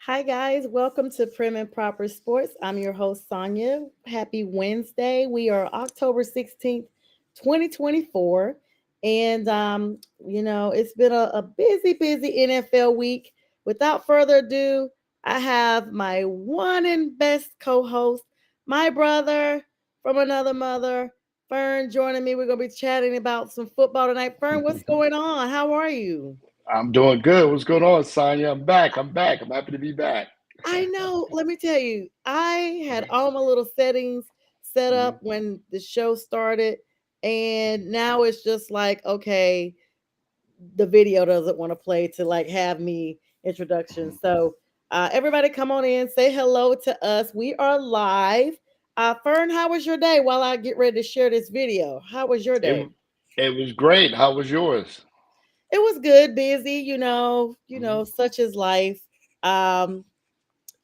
Hi, guys. Welcome to Prim and Proper Sports. I'm your host, Sonia. Happy Wednesday. We are October 16th, 2024. And, it's been a busy NFL week. Without further ado, I have my one and best co host, my brother from another mother, Fern, joining me. We're going to be chatting about some football tonight. Fern, what's going on? How are you? I'm doing good. What's going on, Sonya? I'm back. I'm back. I'm happy to be back. I know. Let me tell you, I had all my little settings set hmm up when the show started, and now it's just like, okay, the video doesn't want to play to like have me introduction. So, everybody, come on in, say hello to us. We are live. Fern, how was your day? While I get ready to share this video, how was your day? It it was great. How was yours? It was good, busy. hmm Such is life. Um,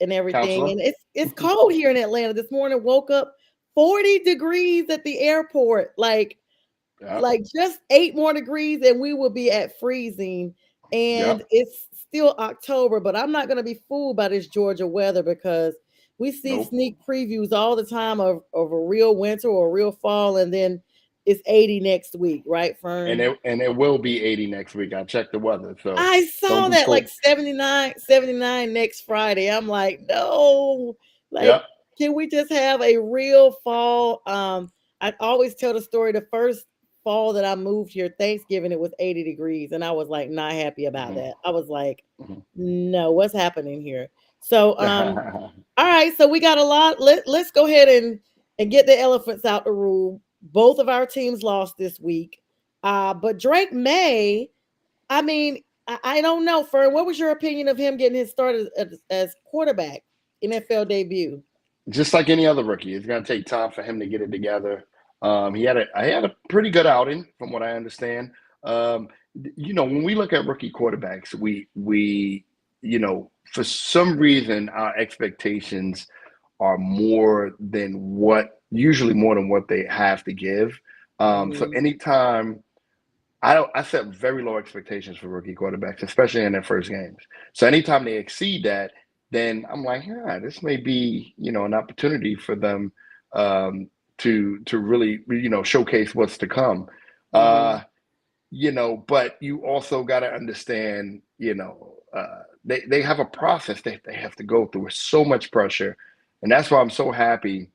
and everything. Counselor? And it's cold here in Atlanta. This morning woke up 40 degrees at the airport. Yep. Like just 8 more degrees and we will be at freezing. And Yep. it's still October, but I'm not gonna be fooled by this Georgia weather because we see Nope. sneak previews all the time of a real winter or a real fall, and then it's 80 next week, right, Fern? And it will be 80 next week. I checked the weather, so I don't saw be that like fooled. 79 next Friday. I'm like, no, like, Yep. can we just have a real fall? I always tell the story. The first fall that I moved here, Thanksgiving, it was 80 degrees, and I was like not happy about hmm that. I was like, hmm no, what's happening here? So, all right, so we got a lot. Let's go ahead and get the elephants out the room. Both of our teams lost this week. But Drake May, I mean, I don't know, Fern. What was your opinion of him getting his start as quarterback, NFL debut? Just like any other rookie, it's going to take time for him to get it together. I had a pretty good outing, from what I understand. Um, when we look at rookie quarterbacks, for some reason, our expectations are more than what they have to give. So Hmm. anytime I set very low expectations for rookie quarterbacks, especially in their first games. So anytime they exceed that, then I'm like, yeah, this may be, an opportunity for them to really, showcase what's to come. Hmm. Uh, but you also got to understand, they have a process that they have to go through with so much pressure. And that's why I'm so happy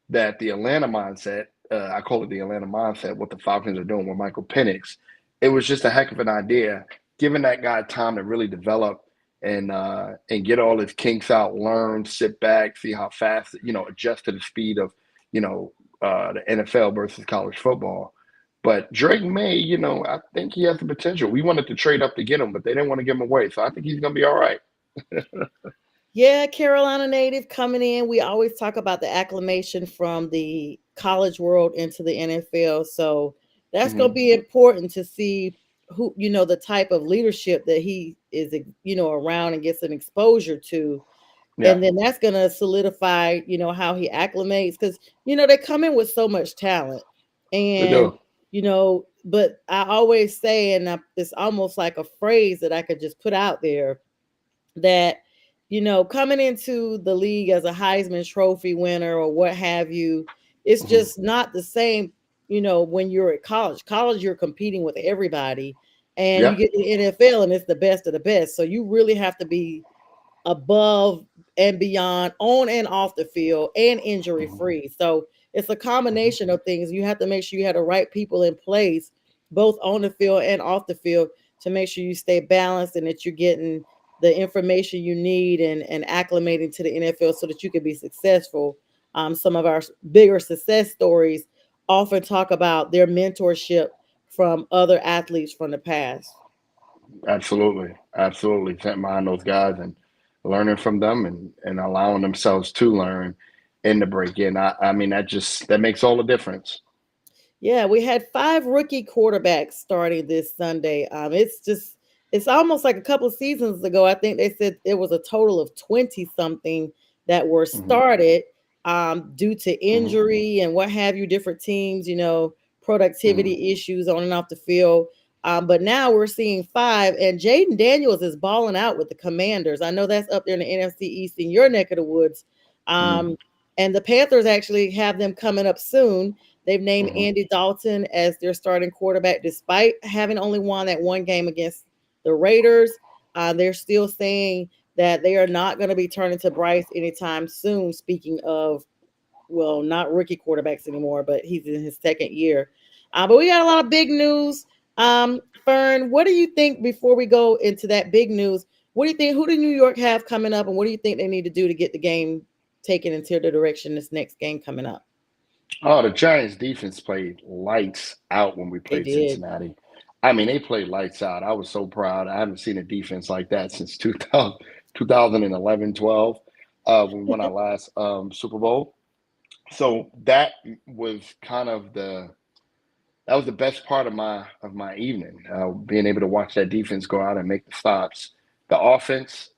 that the Atlanta mindset, I call it the Atlanta mindset, what the Falcons are doing with Michael Penix, it was just a heck of an idea, giving that guy time to really develop and get all his kinks out, learn, sit back, see how fast, adjust to the speed of, the NFL versus college football. But Drake May, I think he has the potential. We wanted to trade up to get him, but they didn't want to give him away. So I think he's going to be all right. Yeah, Carolina native coming in. We always talk about the acclimation from the college world into the NFL. So that's going to hmm be important to see who, the type of leadership that he is, around and gets an exposure to. Yeah, And then that's going to solidify, how he acclimates because, they come in with so much talent. they And, do. but I always say, and it's almost like a phrase that I could just put out there that coming into the league as a Heisman Trophy winner or what have you, it's hmm just not the same. When you're at college you're competing with everybody, and you Yep. get to the NFL and it's the best of the best. So you really have to be above and beyond on and off the field and injury hmm free. So it's a hmm combination of things. You have to make sure you have the right people in place, both on the field and off the field, to make sure you stay balanced and that you're getting the information you need and acclimating to the NFL so that you can be successful. Some of our bigger success stories often talk about their mentorship from other athletes from the past. Absolutely. Absolutely. Sitting behind those guys and learning from them and allowing themselves to learn in the break in. I mean, that makes all the difference. Yeah, we had five rookie quarterbacks starting this Sunday. It's almost like a couple of seasons ago. I think they said it was a total of 20 something that were hmm started due to hmm injury and what have you, different teams, hmm productivity issues on and off the field. But now we're seeing 5, and Jaden Daniels is balling out with the Commanders. I know that's up there in the NFC East in your neck of the woods. Mm, Um, and the Panthers actually have them coming up soon. They've named mhm. Andy Dalton as their starting quarterback, despite having only won that one game against the Raiders. They're still saying that they are not going to be turning to Bryce anytime soon. Speaking of, well, not rookie quarterbacks anymore, but he's in his second year. But we got a lot of big news. Fern, what do you think before we go into that big news? What do you think? Who do New York have coming up, and what do you think they need to do to get the game taken into the direction this next game coming up? Oh, the Giants defense played lights out when we They played did. Cincinnati. I mean, they played lights out. I was so proud. I haven't seen a defense like that since 2000, 2011, 12, when we won our last Super Bowl. So was kind of that was the best part of my evening, being able to watch that defense go out and make the stops. The offense,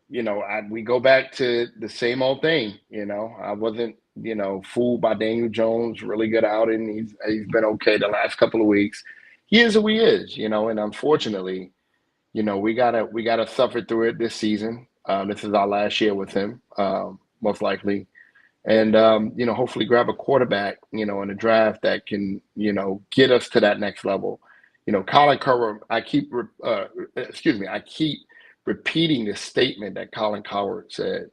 we go back to the same old thing. I wasn't, fooled by Daniel Jones. Really good outing. He's been okay the last couple of weeks. He is who he is, and unfortunately, we gotta suffer through it this season. This is our last year with him, most likely, and hopefully grab a quarterback, in a draft that can, get us to that next level. Colin Cowherd. I keep repeating this statement that Colin Cowherd said.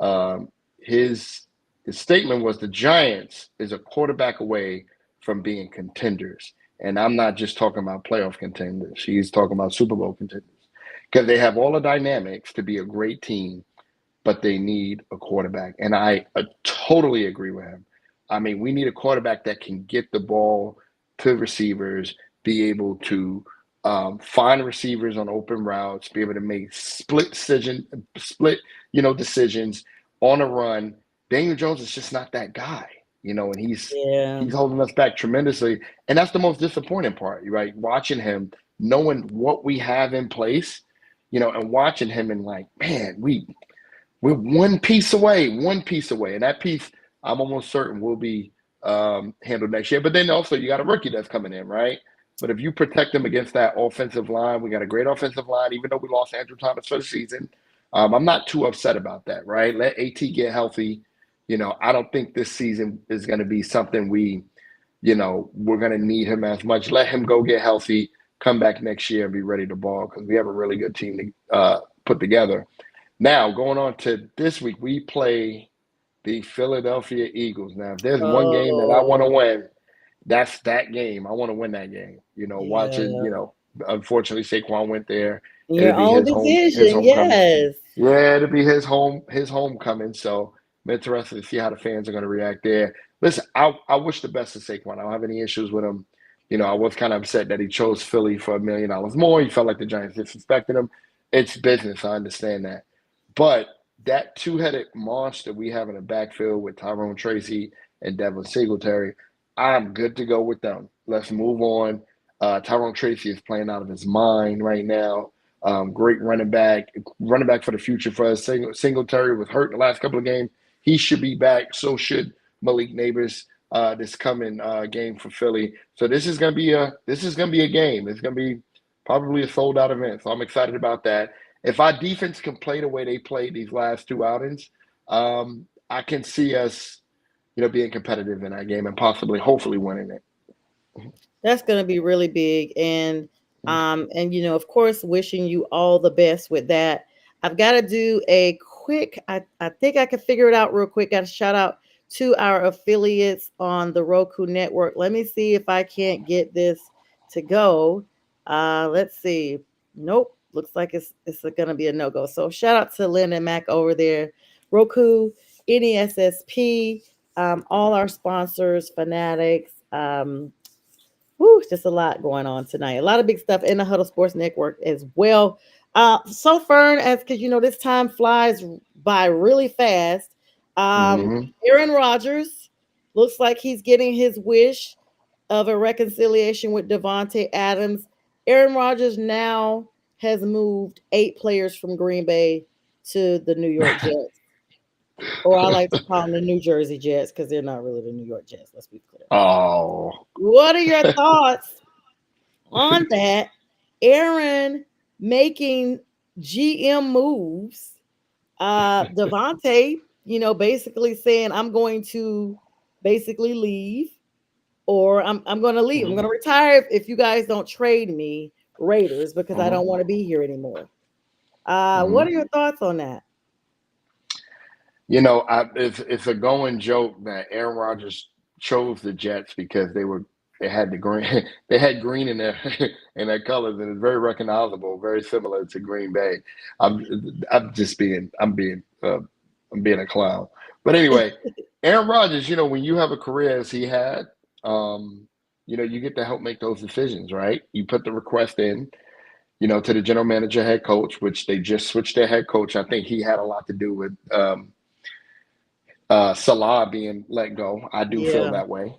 Um, his his statement was the Giants is a quarterback away from being contenders, and I'm not just talking about playoff contenders. He's talking about Super Bowl contenders because they have all the dynamics to be a great team, but they need a quarterback. And I totally agree with him. I mean, we need a quarterback that can get the ball to receivers, be able to find receivers on open routes, be able to make split, decisions on a run. Daniel Jones is just not that guy, and Yeah. he's holding us back tremendously. And that's the most disappointing part, right? Watching him, knowing what we have in place, and watching him and like, man, we're one piece away, and that piece I'm almost certain will be handled next year. But then also you got a rookie that's coming in, right? But if you protect them against that offensive line, we got a great offensive line. Even though we lost Andrew Thomas for the season, I'm not too upset about that, right? Let AT get healthy. I don't think this season is going to be something we're going to need him as much. Let him go get healthy, come back next year and be ready to ball because we have a really good team to put together. Now, going on to this week, we play the Philadelphia Eagles. Now, if there's one game that I want to Oh, win, that's that game. I want to win that game. Watching, yeah. unfortunately Saquon went there. In It'll your be own his division, homecoming. yes. Yeah, it'll be his homecoming. So I'm interested to see how the fans are going to react there. Listen, I wish the best of Saquon. I don't have any issues with him. I was kind of upset that he chose Philly for $1 million more. He felt like the Giants disrespected him. It's business. I understand that. But that two-headed monster we have in the backfield with Tyrone Tracy and Devin Singletary, I'm good to go with them. Let's move on. Tyrone Tracy is playing out of his mind right now. Great running back for the future for us. Singletary was hurt in the last couple of games. He should be back. So should Malik Neighbors this coming game for Philly. So this is gonna be a game. It's gonna be probably a sold out event. So I'm excited about that. If our defense can play the way they played these last two outings, I can see us, being competitive in that game and possibly, hopefully, winning it. That's going to be really big, and of course, wishing you all the best with that. I've got to do a quick. I think I can figure it out real quick. Got to shout out to our affiliates on the Roku network. Let me see if I can't get this to go. Let's see. Nope. Looks like it's going to be a no go. So shout out to Lynn and Mac over there. Roku, NESSP, all our sponsors, Fanatics. Whew, just a lot going on tonight. A lot of big stuff in the Huddle Sports Network as well. So Fern, as because this time flies by really fast. Um, Hmm. Aaron Rodgers looks like he's getting his wish of a reconciliation with Devontae Adams. Aaron Rodgers now has moved 8 players from Green Bay to the New York Jets, or I like to call them the New Jersey Jets because they're not really the New York Jets. Let's be clear. Oh, What are your thoughts On that, Aaron making GM moves, Devontae, basically saying, I'm going to basically leave, or I'm going to leave. I'm Mhm, going to retire if you guys don't trade me, Raiders, because I mhm, don't want to be here anymore. What mhm. are your thoughts on that? It's a going joke that Aaron Rodgers chose the Jets because they had the green they had green in their in their colors, and it's very recognizable, very similar to Green Bay. I'm I'm being a clown. But anyway, Aaron Rodgers, when you have a career as he had, um, you get to help make those decisions, right? You put the request in, to the general manager, head coach, which they just switched their head coach. I think he had a lot to do with Salah being let go. I do feel Yeah, that way,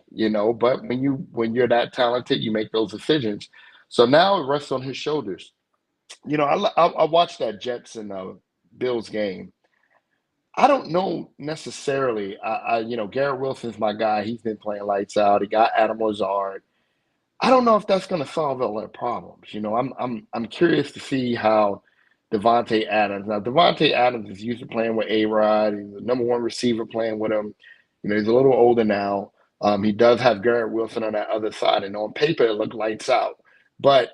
But when you're that talented, you make those decisions. So now it rests on his shoulders. I watched that Jets and Bills game. I don't know necessarily. Garrett Wilson's my guy. He's been playing lights out. He got Adam Lazard. I don't know if that's going to solve all their problems. I'm curious to see how Devontae Adams. Now Devontae Adams is used to playing with A Rod. He's the number one receiver playing with him. He's a little older now. He does have Garrett Wilson on that other side, and on paper it looked lights out. But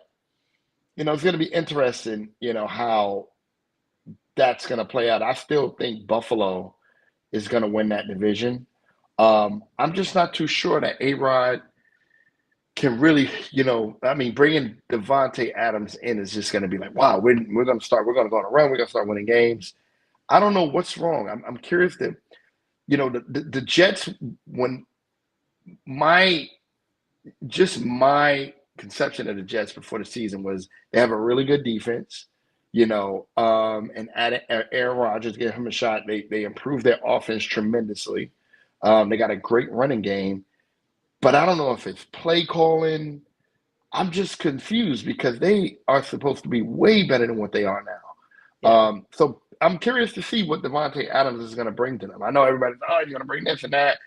it's going to be interesting. How that's going to play out. I still think Buffalo is going to win that division. I'm just not too sure that A Rod can really, bringing Devontae Adams in is just going to be like, wow, we're going to start, we're going to go on a run, we're going to start winning games. I don't know what's wrong. I'm curious to, the Jets, when my, just my conception of the Jets before the season was they have a really good defense, and add Aaron Rodgers, give him a shot. They improved their offense tremendously. They got a great running game, but I don't know if it's play calling. I'm just confused because they are supposed to be way better than what they are now. yeah. So I'm curious to see what Devontae Adams is going to bring to them. I know everybody's, oh, he's going to bring this and that.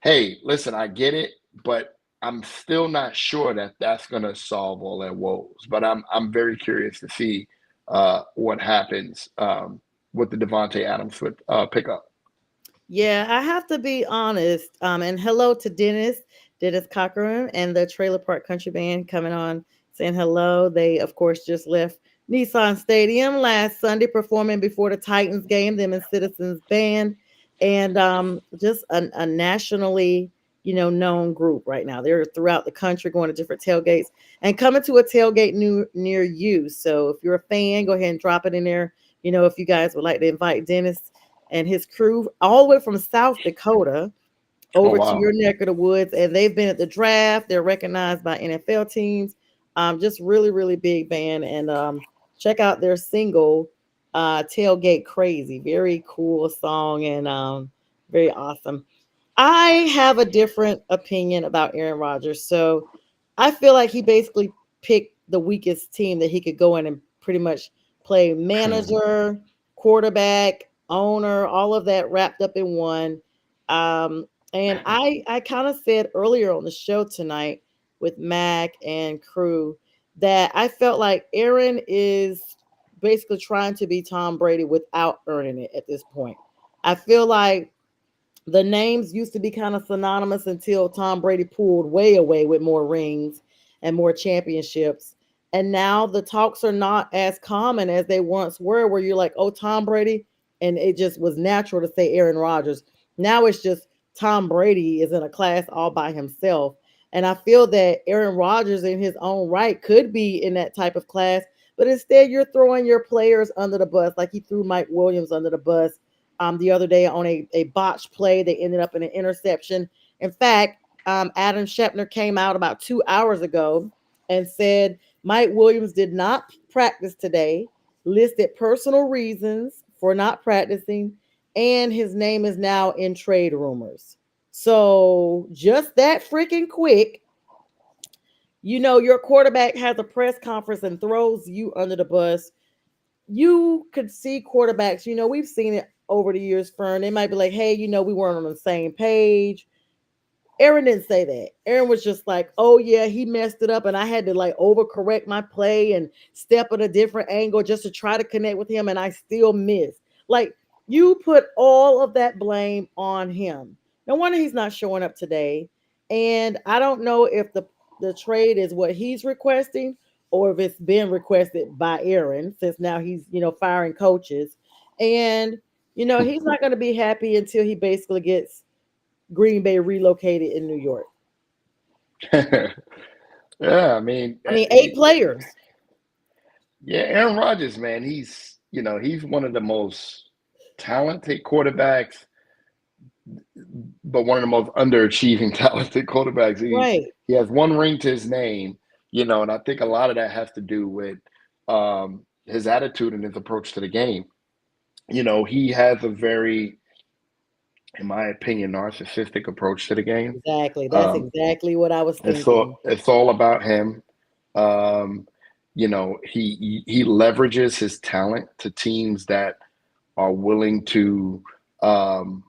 Hey, listen, I get it, but I'm still not sure that that's going to solve all their woes. But I'm very curious to see what happens with the Devontae Adams with pickup. Yeah, I have to be honest. And hello to Dennis Cochran and the Trailer Park Country Band coming on saying hello. They, of course, just left Nissan Stadium last Sunday performing before the Titans game, them and Citizens Band, and just a nationally, known group right now. They're throughout the country going to different tailgates and coming to a tailgate near you. So if you're a fan, go ahead and drop it in there. If you guys would like to invite Dennis and his crew all the way from South Dakota Oh, over to wow. your neck of the woods. And they've been at the draft. They're recognized by NFL teams. Just really, really big band. And check out their single, Tailgate Crazy. Very cool song and very awesome. I have a different opinion about Aaron Rodgers. So I feel like he basically picked the weakest team that he could go in and pretty much play manager, quarterback, owner, all of that wrapped up in one. And I kind of said earlier on the show tonight with Mac and crew that I felt like Aaron is basically trying to be Tom Brady without earning it at this point. I feel like the names used to be kind of synonymous until Tom Brady pulled way away with more rings and more championships. And now the talks are not as common as they once were, where you're like, oh, Tom Brady. And it just was natural to say Aaron Rodgers. Now it's just Tom Brady is in a class all by himself. And I feel that Aaron Rodgers, in his own right, could be in that type of class. But instead, you're throwing your players under the bus, like he threw Mike Williams under the bus the other day on a botched play. They ended up in an interception. In fact, Adam Schefter came out about 2 hours ago and said Mike Williams did not practice today, listed personal reasons for not practicing, and his name is now in trade rumors. So just that freaking quick, your quarterback has a press conference and throws you under the bus. You could see quarterbacks, we've seen it over the years, Fern. They might be like, hey, we weren't on the same page. Aaron didn't say that. Aaron was just like, "Oh yeah, he messed it up, and I had to like overcorrect my play and step at a different angle just to try to connect with him, and I still missed." Like you put all of that blame on him. No wonder he's not showing up today. And I don't know if the trade is what he's requesting or if it's been requested by Aaron since now he's firing coaches, and he's not going to be happy until he basically gets Green Bay relocated in New York. Yeah, I mean, I mean, 8 players. yeah, Aaron Rodgers, man, he's one of the most talented quarterbacks, but one of the most underachieving talented quarterbacks. Right. He has one ring to his name, and I think a lot of that has to do with his attitude and his approach to the game. He has a very, in my opinion, narcissistic approach to the game. Exactly. That's Um, exactly what I was it's thinking. all it's all about him. Um, he leverages his talent to teams that are willing to um,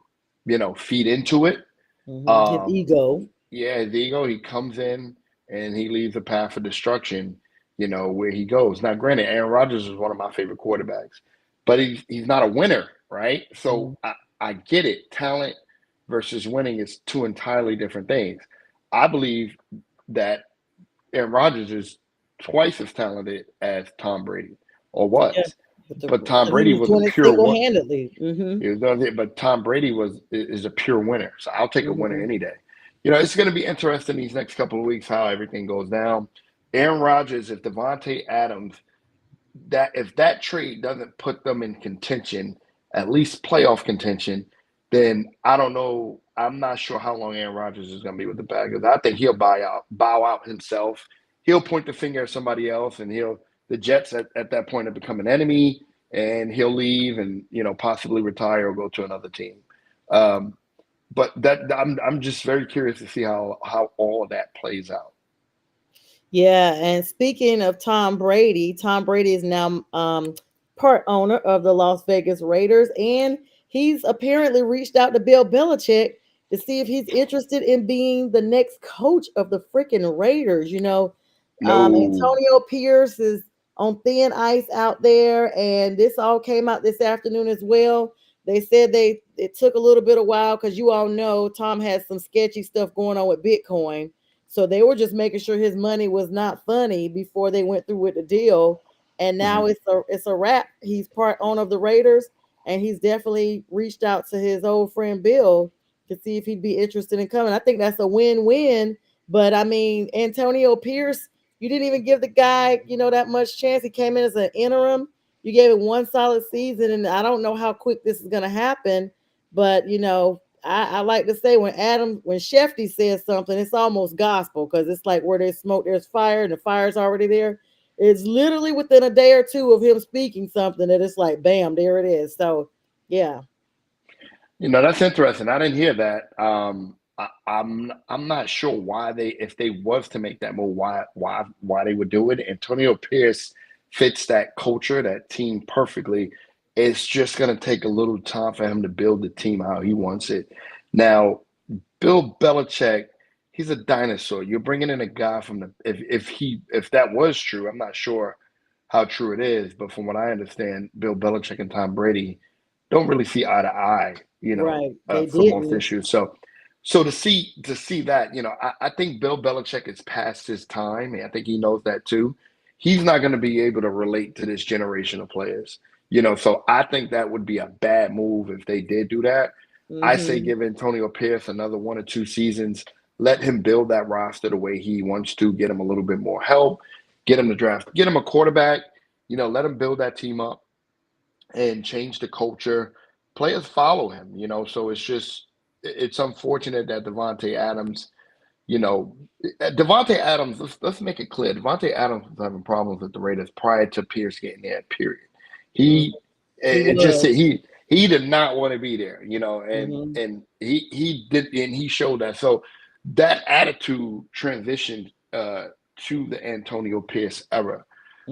feed into it. His Um, ego. yeah, his ego. He comes in and he leaves a path of destruction. Where he goes. Now, granted, Aaron Rodgers is one of my favorite quarterbacks, but he's not a winner, right? So Mhm. I get it. Talent versus winning is two entirely different things. I believe that Aaron Rodgers is twice as talented as Tom Brady, or Yeah. was. But But Tom he Brady was was a doing it pure single one. handedly. Hmm. But Tom Brady is a pure winner. So I'll take a winner Hmm. any day. It's going to be interesting these next couple of weeks how everything goes down. Aaron Rodgers, if Devontae Adams, that if that trade doesn't put them in contention, at least playoff contention, then I don't know. I'm not sure how long Aaron Rodgers is going to be with the Packers. I think he'll bow out himself. He'll point the finger at somebody else, and the Jets at that point have become an enemy, and he'll leave and possibly retire or go to another team. Um, but I'm just very curious to see how all of that plays out. Yeah, and speaking of Tom Brady is now part owner of the Las Vegas Raiders, and he's apparently reached out to Bill Belichick to see if he's interested in being the next coach of the freaking Raiders. No, Antonio Pierce is on thin ice out there, and this all came out this afternoon as well. They said it took a little bit of while because you all know Tom has some sketchy stuff going on with Bitcoin, so they were just making sure his money was not funny before they went through with the deal. And now Mhm. it's a wrap. He's part owner of the Raiders, and he's definitely reached out to his old friend Bill to see if he'd be interested in coming. I think that's a win-win. But I mean, Antonio Pierce, you didn't even give the guy, that much chance. He came in as an interim. You gave him one solid season, and I don't know how quick this is going to happen. But I like to say when Shefty says something, it's almost gospel because it's like where there's smoke, there's fire, and the fire's already there. It's literally within a day or two of him speaking something that it's like, bam, there it is. So, yeah, That's interesting. I didn't hear that. I'm not sure why if they was to make that move, why they would do it. Antonio Pierce fits that culture, that team perfectly. It's just going to take a little time for him to build the team how he wants it. Now, Bill Belichick, he's a dinosaur. You're bringing in a guy from the if that was true, I'm not sure how true it is, but from what I understand, Bill Belichick and Tom Brady don't really see eye to eye, right. They for most didn't. issues. So to see that, I think Bill Belichick is past his time, and I think he knows that too. He's not going to be able to relate to this generation of players, So I think that would be a bad move if they did do that. I say Hmm. give Antonio Pierce another 1 or 2 seasons. Let him build that roster the way he wants to. Get him a little bit more help. Get him to draft. Get him a quarterback. Let him build that team up and change the culture. Players follow him. So it's unfortunate that Devontae Adams. You know, Devontae Adams. Let's make it clear. Devontae Adams was having problems with the Raiders prior to Pierce getting there. Period. Hmm. He He it just was. he did not want to be there. And Hmm. he did, and he showed that. So that attitude transitioned to the Antonio Pierce era.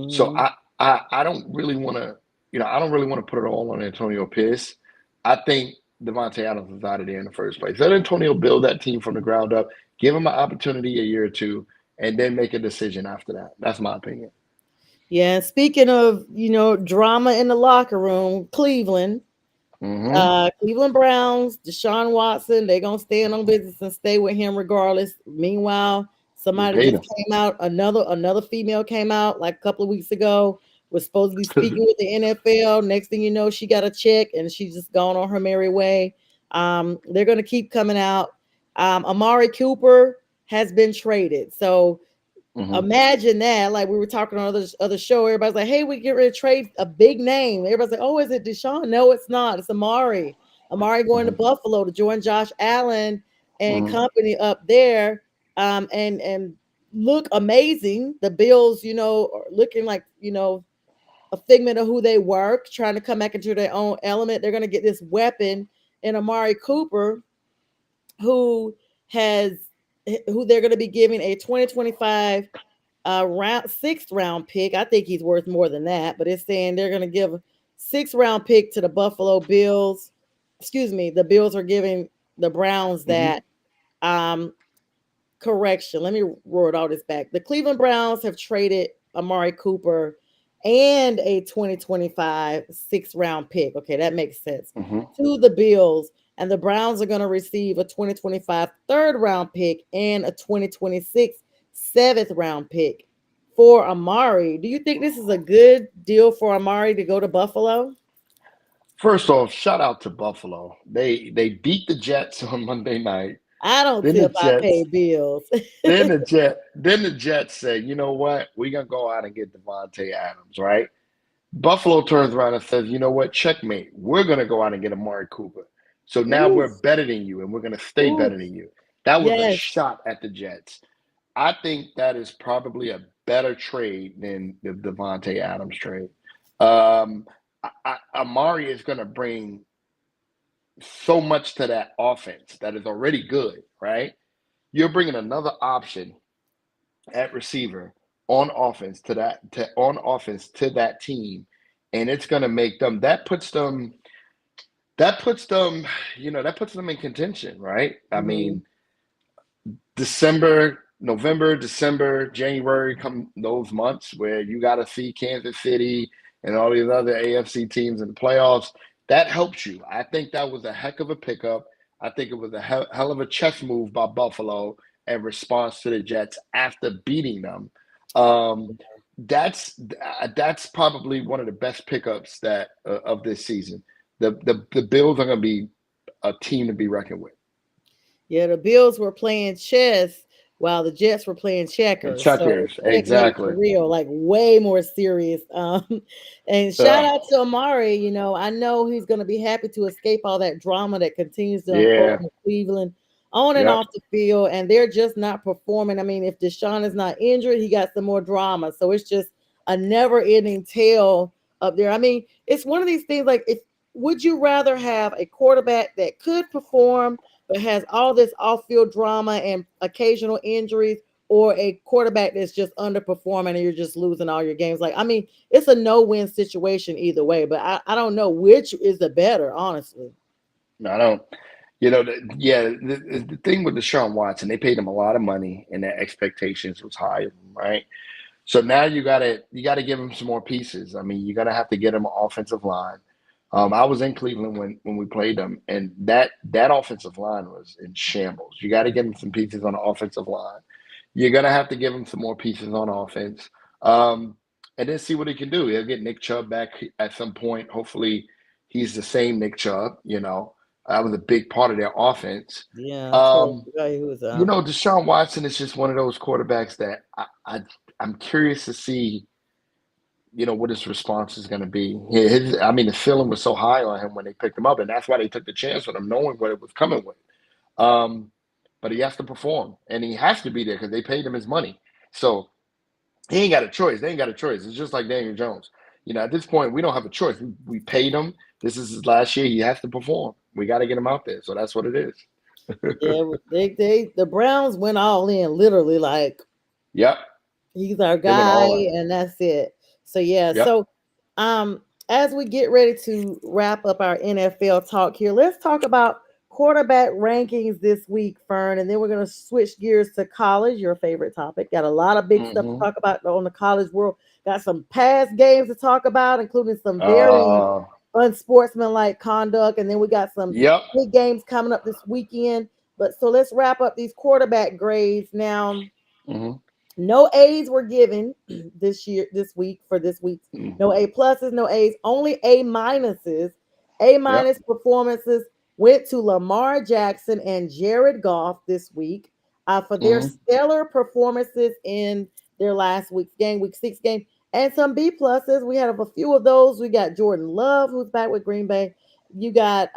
So Hmm. I don't really want to, I don't really want to put it all on Antonio Pierce. I think Devontae Adams was out of there in the first place. Let Antonio build that team from the ground up, give him an opportunity a year or two, and then make a decision after that. That's my opinion. Yeah, speaking of, drama in the locker room, Hmm. Cleveland Browns, Deshaun Watson, they're gonna stand on business and stay with him regardless. Meanwhile, They somebody paid just him. came out, another female came out like a couple of weeks ago, was supposed to be speaking with the NFL. Next thing you know, she got a check and she's just gone on her merry way. They're gonna keep coming out. Amari Cooper has been traded. So Hmm. imagine that. Like we were talking on other show, everybody's like, "Hey, we get ready to trade a big name." Everybody's like, "Oh, is it Deshaun?" No, it's not. It's Amari. Amari going to Hmm. Buffalo to join Josh Allen and Hmm. company up there, and look amazing. The Bills, are looking like a figment of who they were, trying to come back into their own element. They're going to get this weapon in Amari Cooper, who has who they're going to be giving a 2025 sixth round pick. I think he's worth more than that, but it's saying they're going to give a sixth round pick to the Buffalo Bills. Excuse me, the Bills are giving the Browns Hmm. that. Um, Correction. Let me word all this back. The Cleveland Browns have traded Amari Cooper and a 2025 sixth round pick. Okay, that makes sense. Hmm. To the Bills, and the Browns are going to receive a 2025 third round pick and a 2026 seventh round pick for Amari. Do you think this is a good deal for Amari to go to Buffalo? First off, shout out to Buffalo. They beat the Jets on Monday night. I don't Then the tip, I pay Jets, bills. then the Jets said, you know what? We're gonna go out and get Devontae Adams, right? Buffalo turns around and says, you know what? Checkmate. We're gonna go out and get Amari Cooper. So now we're Oof, better than you, and we're gonna stay better oof. than you. That was a Yes. shot at the Jets. I think that is probably a better trade than the Devontae Adams trade. Um, Amari is going to bring so much to that offense that is already good, right? You're bringing another option at receiver on offense to that team, and it's going to make them that puts them that puts them in contention, right? I Mhm. mean, December, November, December, January come those months where you got to see Kansas City and all these other AFC teams in the playoffs. That helps you. I think that was a heck of a pickup. I think it was a hell of a chess move by Buffalo in response to the Jets after beating them. Um, that's probably one of the best pickups that of this season. The Bills are going to be a team to be reckoned with. Yeah, the Bills were playing chess while the Jets were playing And checkers. So checkers, checkmate exactly. for real, like way more serious. And shout Uh, out to Amari. I know he's going to be happy to escape all that drama that continues to unfold yeah, in Cleveland on and yep. off the field, and they're just not performing. I mean, if Deshaun is not injured, he got some more drama. So it's just a never-ending tale up there. I mean, it's one of these things like if would you rather have a quarterback that could perform but has all this off-field drama and occasional injuries, or a quarterback that's just underperforming and you're just losing all your games? Like, I mean, it's a no-win situation either way, but I don't know which is the better, honestly. No, I don't. Yeah. The thing with Deshaun Watson, they paid him a lot of money, and their expectations was high, right? So now you gotta give him some more pieces. I mean, you're gonna have to get him an offensive line. I was in Cleveland when we played them, and that offensive line was in shambles. You got to give him some pieces on the offensive line. You're gonna have to give him some more pieces on offense, um, and then see what he can do. He'll get Nick Chubb back at some point. Hopefully, he's the same Nick Chubb. That was a big part of their offense. Yeah, I totally Um, forgot he was out. Deshaun Watson is just one of those quarterbacks that I'm curious to see. What his response is going to be. I mean, the feeling was so high on him when they picked him up, and that's why they took the chance with him, knowing what it was coming with. Um, but he has to perform, and he has to be there because they paid him his money. So he ain't got a choice. They ain't got a choice. It's just like Daniel Jones. At this point, we don't have a choice. We paid him. This is his last year. He has to perform. We got to get him out there. So that's what it is. Yeah, the Browns went all in, literally, like Yep. he's our They went guy, all in. and that's it. So yeah, Yep. um as we get ready to wrap up our NFL talk here, let's talk about quarterback rankings this week, Fern, and then we're going to switch gears to college, your favorite topic. Got a lot of big stuff to Hmm. talk about on the college world. Got some past games to talk about, including some very Uh, unsportsmanlike conduct, and then we got some yep. big games coming up this weekend. But so let's wrap up these quarterback grades now. Hmm. No A's were given this week for this week's. No A pluses, no A's, only A minuses. A Yep. minus performances went to Lamar Jackson and Jared Goff this week for their Hmm. stellar performances in their last week's game, week 6 game, and some B pluses. We had a few of those. We got Jordan Love, who's back with Green Bay. You got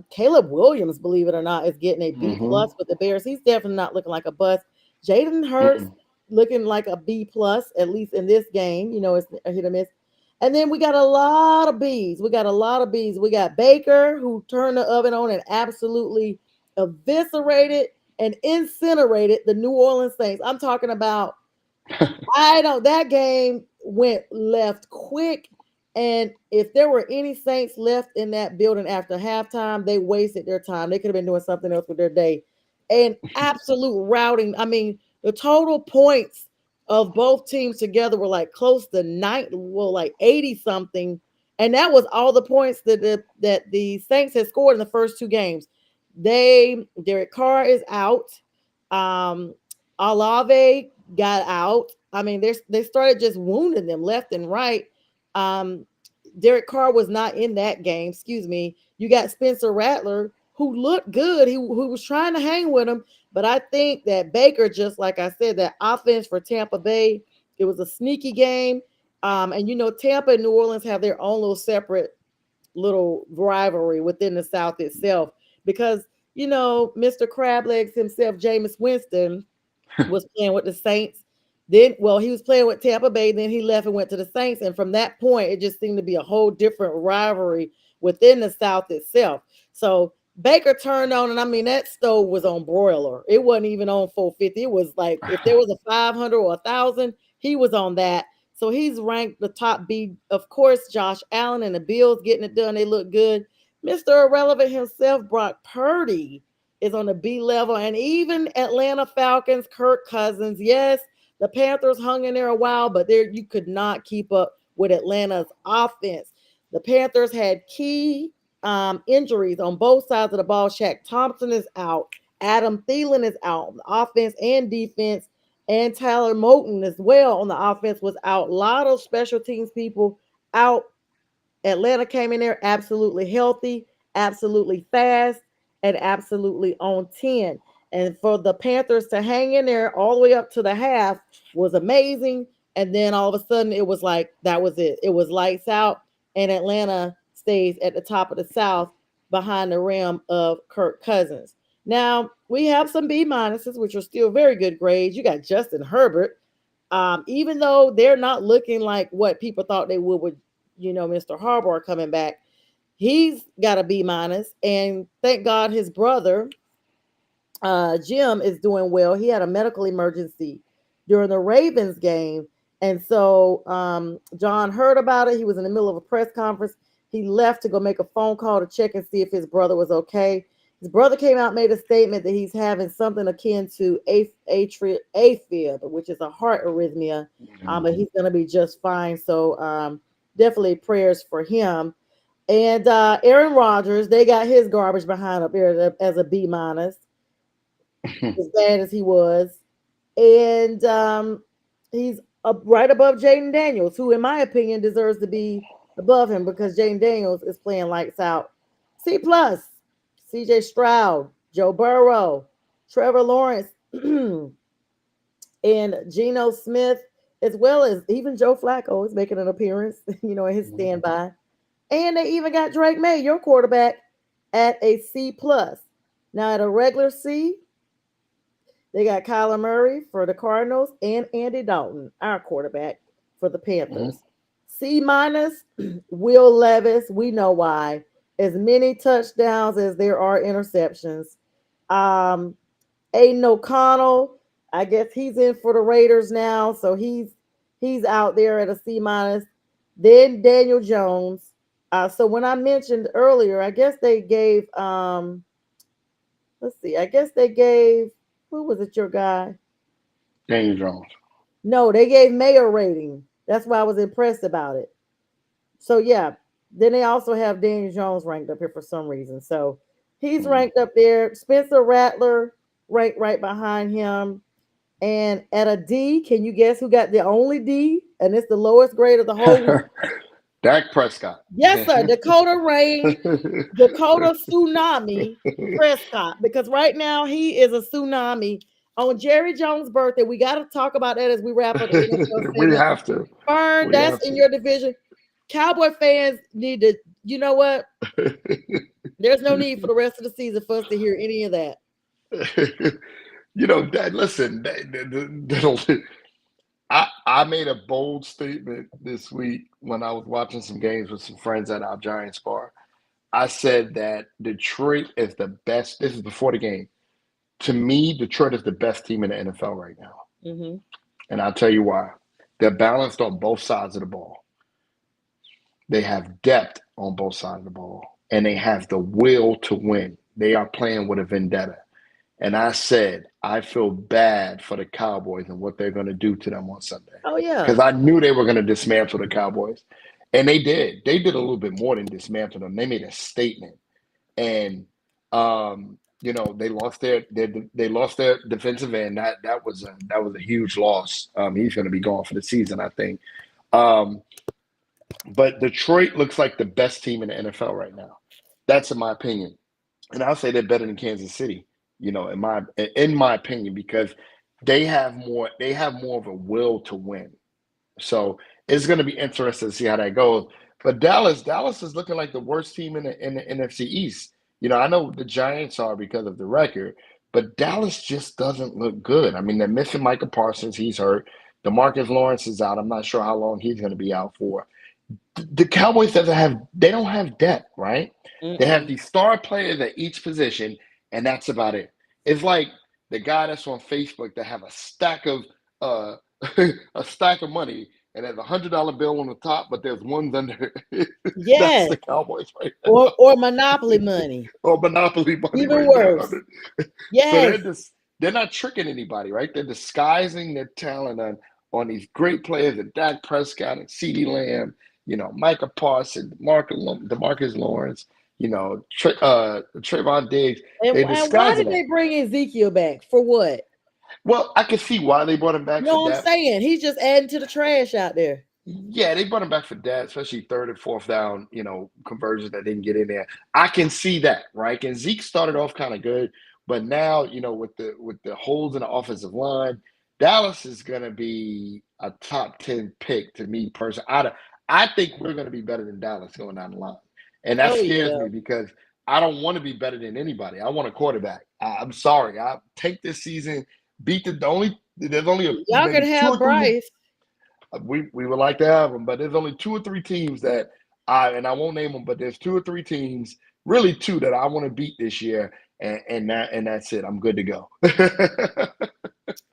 Caleb Williams, believe it or not, is getting a B Hmm. plus with the Bears. He's definitely not looking like a bust. Jaden Hurts Mm-mm. looking like a B plus, at least in this game. You know, it's a hit or miss. And then we got a lot of B's. We got a lot of B's. We got Baker, who turned the oven on and absolutely eviscerated and incinerated the New Orleans Saints. I'm talking about I don't. That game went left quick, and if there were any Saints left in that building after halftime, they wasted their time. They could have been doing something else with their day. And absolute routing. I mean, the total points of both teams together were like close to well, like 80 something, and that was all the points that the Saints had scored in the first two games. Derek Carr is out. Um, Alave got out. I mean, they started just wounding them left and right. Um, Derek Carr was not in that game. Excuse me. You got Spencer Rattler, who looked good. Who was trying to hang with him, but I think that Baker, just like I said, that offense for Tampa Bay, it was a sneaky game. And you know, Tampa and New Orleans have their own little separate little rivalry within the South itself because you know Mr. Crablegs himself, Jameis Winston, was playing with the Saints. Then, well, he was playing with Tampa Bay. Then he left and went to the Saints. And from that point, it just seemed to be a whole different rivalry within the South itself. So Baker turned on, and I mean, that stove was on broiler. It wasn't even on 450. It was like if there was a 500 or 1,000, he was on that. So he's ranked the top B. Of course, Josh Allen and the Bills getting it done. They look good. Mr. Irrelevant himself, Brock Purdy, is on the B level, and even Atlanta Falcons, Kirk Cousins. Yes, the Panthers hung in there a while, but there you could not keep up with Atlanta's offense. The Panthers had key injuries on both sides of the ball. Shaq Thompson is out. Adam Thielen is out on the offense and defense. And Tyler Moton as well on the offense was out. A lot of special teams people out. Atlanta came in there absolutely healthy, absolutely fast, and absolutely on 10. And for the Panthers to hang in there all the way up to the half was amazing. And then all of a sudden, it was like that was it. It was lights out, and Atlanta stays at the top of the South behind the rim of Kirk Cousins. Now, we have some B minuses, which are still very good grades. You got Justin Herbert. Even though they're not looking like what people thought they would with Mr. Harbaugh coming back, he's got a B minus, and thank God his brother Jim is doing well. He had a medical emergency during the Ravens game, and so John heard about it. He was in the middle of a press conference. He left to go make a phone call to check and see if his brother was okay. His brother came out and made a statement that he's having something akin to AFib, which is a heart arrhythmia, but he's going to be just fine. So definitely prayers for him. And Aaron Rodgers, they got his garbage behind up there as a B minus, as bad as he was. And he's up right above Jaden Daniels, who, in my opinion, deserves to be above him because Jaden Daniels is playing lights out. C plus, CJ Stroud, Joe Burrow, Trevor Lawrence, and Geno Smith, as well as even Joe Flacco is making an appearance, in his standby. And they even got Drake May, your quarterback, at a C plus. Now at a regular C, they got Kyler Murray for the Cardinals and Andy Dalton, our quarterback for the Panthers. C minus, Will Levis. We know why. As many touchdowns as there are interceptions. Um, Aiden O'Connell, I guess he's in for the Raiders now, so he's out there at a C minus. Then Daniel Jones, So when I mentioned earlier, I guess they gave let's see, I guess they gave, who was it, your guy? Daniel Jones. No, they gave mayor rating. That's why I was impressed about it. So yeah, then they also have Daniel Jones ranked up here for some reason. So he's Mm. ranked up there. Spencer Rattler ranked right behind him. And at a D, can you guess who got the only D? And it's the lowest grade of the whole week. Dak Prescott. Yes, sir. Dakota Rain, Dakota Tsunami Prescott. Because right now he is a tsunami. On Jerry Jones' birthday, we got to talk about that as we wrap up the NFL We segment. have to. Fern, We that's have in your division. Cowboy fans need to, you know what? to. There's no need for the rest of the season for us to hear any of that. Listen, I made a bold statement this week when I was watching some games with some friends at our Giants bar. I said that Detroit is the best. This is before the game. To me, Detroit is the best team in the NFL right now. Mm-hmm. And I'll tell you why. They're balanced on both sides of the ball. They have depth on both sides of the ball, and they have the will to win. They are playing with a vendetta. And I said, I feel bad for the Cowboys and what they're going to do to them on Sunday. Oh yeah. Because I knew they were going to dismantle the Cowboys. And they did. They did a little bit more than dismantle them. They made a statement. And they lost their defensive end. That was a huge loss. He's going to be gone for the season, I think. But Detroit looks like the best team in the NFL right now. That's in my opinion. And I'll say they're better than Kansas City, in my opinion, because they have more of a will to win. So it's going to be interesting to see how that goes. But Dallas is looking like the worst team in the NFC East. I know the Giants are because of the record, but Dallas just doesn't look good. I mean, they're missing Micah Parsons; he's hurt. DeMarcus Lawrence is out. I'm not sure how long he's going to be out for. The Cowboys they don't have depth, right? They have Mm-mm. these star players at each position, and that's about it. It's like the guy that's on Facebook that have a stack of uh a stack of money and there's $100 bill on the top, but there's ones under. That's Yes. the Cowboys right now. Or Monopoly money. Or Monopoly money Even right now. worse. So Yes. they're not tricking anybody, right? They're disguising their talent on these great players, and Dak Prescott and CeeDee Lamb, Micah Parsons, DeMarcus Lawrence, Trayvon Diggs. And They're why disguising did that. they bring Ezekiel back? For what? Well, I can see why they brought him back for No, I'm depth. saying he's just adding to the trash out there. Yeah, they brought him back for depth, especially third and fourth down, conversions that didn't get in there. I can see that, right? And Zeke started off kind of good, but now, with the holes in the offensive line, Dallas is going to be a top 10 pick to me personally. I think we're going to be better than Dallas going down the line. And that Oh scares yeah. me because I don't want to be better than anybody. I want a quarterback. I'm sorry. I take this season, beat there's only Y'all can maybe two have or three. Bryce. We would like to have them, but there's only two or three teams that I won't name them, but there's two or three teams, really two, that I want to beat this year, and that's it. I'm good to go.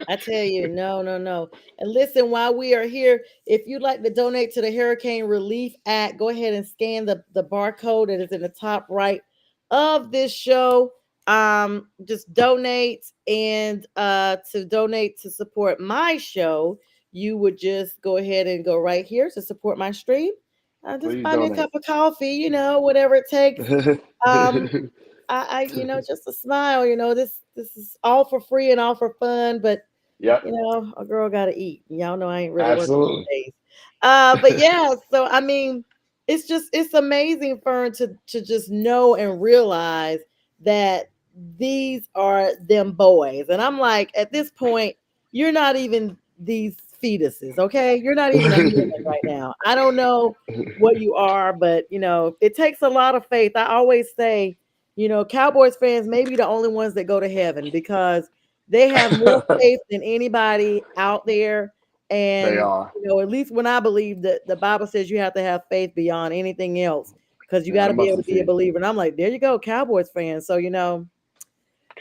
I tell you, no, no, no. And listen, while we are here, if you'd like to donate to the Hurricane Relief Act, go ahead and scan the barcode that is in the top right of this show. Just donate, and to donate to support my show, you would just go ahead and go right here to support my stream. Just Please buy me a donate. cup of coffee, whatever it takes. Um, just a smile, this is all for free and all for fun, but Yep, a girl gotta eat. Y'all know I ain't really working absolutely. these days. But yeah, so I mean, it's amazing, Fern, to just know and realize that these are them boys. And I'm like, at this point, you're not even these fetuses, okay? You're not even a human right now. I don't know what you are, but it takes a lot of faith. I always say, Cowboys fans may be the only ones that go to heaven because they have more faith than anybody out there. They And, are. at least when I believe that the Bible says you have to have faith beyond anything else because you got Yeah, to be able to mustard be a seed. believer. And I'm like, there you go, Cowboys fans. So, Cowboy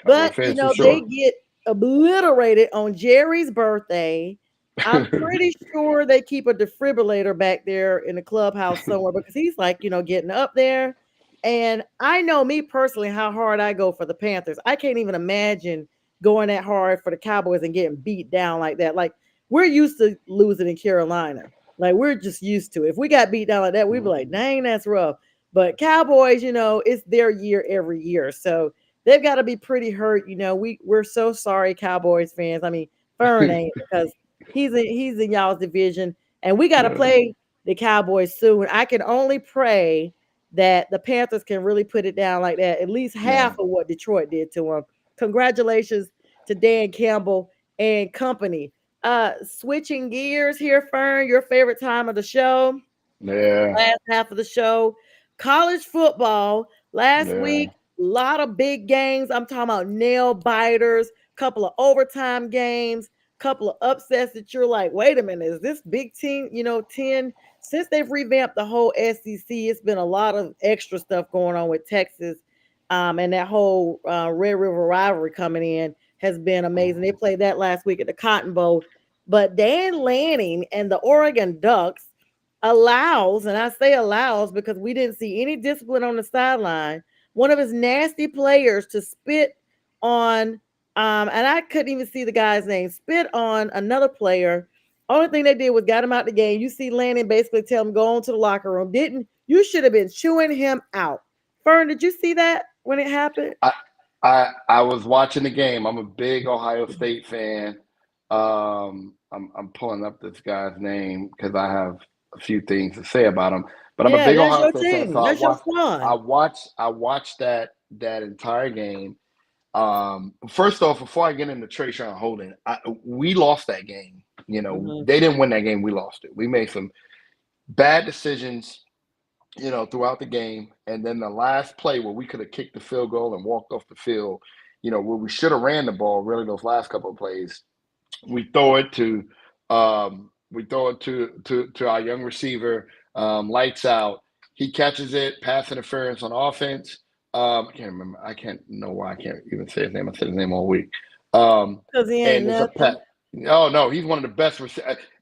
but, fans for they sure. get obliterated on Jerry's birthday. I'm pretty sure they keep a defibrillator back there in the clubhouse somewhere because he's like, getting up there. And I know me personally how hard I go for the Panthers. I can't even imagine going that hard for the Cowboys and getting beat down like that. Like we're used to losing in Carolina. Like we're just used to it. If we got beat down like that, we'd be like, dang, that's rough. But Cowboys, it's their year every year. So they've got to be pretty hurt. We're so sorry, Cowboys fans. I mean, Fern ain't because he's in y'all's division, and we got to Yeah, play the Cowboys soon. I can only pray that the Panthers can really put it down like that, at least half yeah, of what Detroit did to them. Congratulations to Dan Campbell and company. Switching gears here, Fern, your favorite time of the show, yeah, last half of the show. College football last yeah. week, a lot of big games. I'm talking about nail biters, couple of overtime games, couple of upsets that you're like, wait a minute, is this Big Ten, 10? Since they've revamped the whole SEC, it's been a lot of extra stuff going on with Texas. And that whole Red River rivalry coming in has been amazing. They played that last week at the Cotton Bowl. But Dan Lanning and the Oregon Ducks allows, and I say allows because we didn't see any discipline on the sideline, one of his nasty players to spit on, and I couldn't even see the guy's name, spit on another player. Only thing they did was got him out the game. You see Landon basically tell him go on to the locker room. Didn't you should have been chewing him out. Fern, did you see that when it happened? I, I was watching the game. I'm a big Ohio State fan. I'm pulling up this guy's name because I have a few things to say about him. But I'm a Yeah, big that's Ohio your State fan, so team. That's your squad. I watched that entire game. First off, before I get into Trayshawn Holden, we lost that game. Mhm. They didn't win that game. We lost it. We made some bad decisions, throughout the game. And then the last play where we could have kicked the field goal and walked off the field, where we should have ran the ball, really those last couple of plays, we throw it to to our young receiver, lights out. He catches it, pass interference on offense. I can't remember. I can't know why I can't even say his name. I said his name all week. Um, Because he ain't and it's a nothing. pet. Oh no, he's one of the best.